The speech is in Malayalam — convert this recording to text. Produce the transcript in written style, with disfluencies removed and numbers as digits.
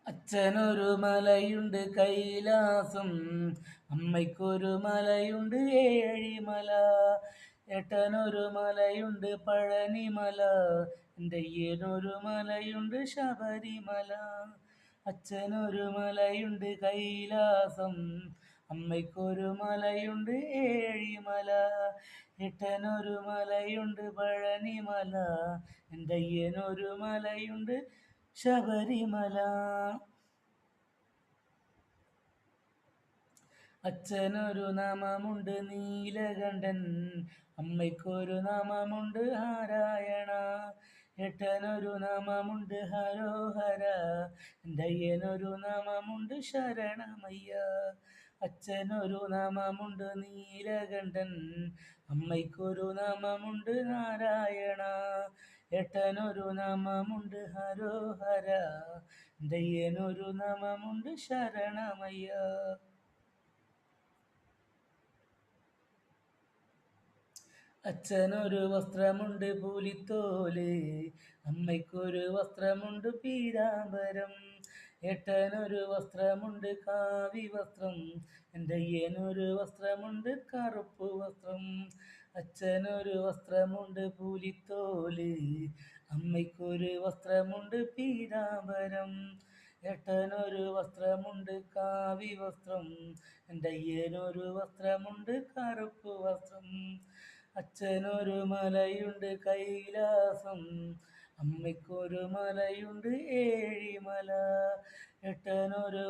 അച്ഛനൊരു മലയുണ്ട് കൈലാസം, അമ്മയ്ക്കൊരു മലയുണ്ട് ഏഴിമല, ഏട്ടനൊരു മലയുണ്ട് പഴനിമല, എൻ്റെ അയ്യനൊരു മലയുണ്ട് ശബരിമല. അച്ഛനൊരു മലയുണ്ട് കൈലാസം, അമ്മയ്ക്കൊരു മലയുണ്ട് ഏഴിമല, ഏട്ടനൊരു മലയുണ്ട് പഴനിമല, എൻ്റെ അയ്യനൊരു മലയുണ്ട് ശബരിമല. അച്ഛനൊരു നാമമുണ്ട് നീലകണ്ഠൻ, അമ്മയ്ക്കൊരു നാമമുണ്ട് നാരായണ, ഏട്ടനൊരു നാമമുണ്ട് ഹരോഹര, എൻ്റെ അയ്യനൊരു നാമമുണ്ട് ശരണമയ്യ. അച്ഛനൊരു നാമമുണ്ട് നീലകണ്ഠൻ, അമ്മയ്ക്കൊരു നാമമുണ്ട് നാരായണ, ഏട്ടനൊരു നാമമുണ്ട് ഹരോഹര, എൻ്റെ അയ്യനൊരു നാമമുണ്ട് ശരണമയ്യ. അച്ഛനൊരു വസ്ത്രമുണ്ട് പുലിത്തോല്, അമ്മയ്ക്കൊരു വസ്ത്രമുണ്ട് പീതാംബരം, ഏട്ടനൊരു വസ്ത്രമുണ്ട് കാവി വസ്ത്രം, എൻ്റെ അയ്യനൊരു വസ്ത്രമുണ്ട് കറുപ്പ് വസ്ത്രം. അച്ഛനൊരു വസ്ത്രമുണ്ട് പുലിത്തോല്, അമ്മയ്ക്കൊരു വസ്ത്രമുണ്ട് പീതാംബരം, ഏട്ടനൊരു വസ്ത്രമുണ്ട് കാവി വസ്ത്രം, എൻ്റെ അയ്യനൊരു വസ്ത്രമുണ്ട് കറുപ്പ് വസ്ത്രം. അച്ഛനൊരു മലയുണ്ട് കൈലാസം, അമ്മയ്ക്കൊരു മലയുണ്ട് ഏഴിമല, ഏട്ടനൊരു